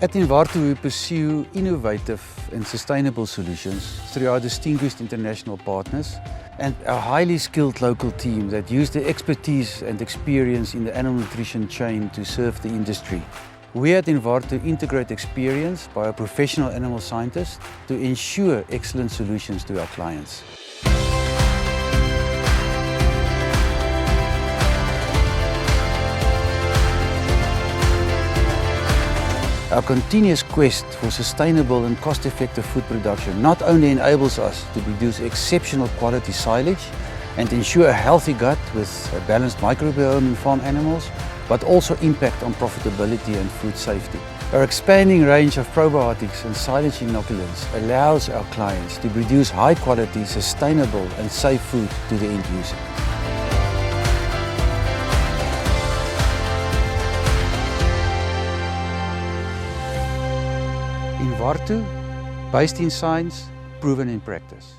At Invarto, we pursue innovative and sustainable solutions through our distinguished international partners and our highly skilled local team that use their expertise and experience in the animal nutrition chain to serve the industry. We at Invarto integrate experience by our professional animal scientists to ensure excellent solutions to our clients. Our continuous quest for sustainable and cost-effective food production not only enables us to produce exceptional quality silage and ensure a healthy gut with a balanced microbiome in farm animals, but also impact on profitability and food safety. Our expanding range of probiotics and silage inoculants allows our clients to produce high-quality, sustainable and safe food to the end user. Invarto, based in science, proven in practice.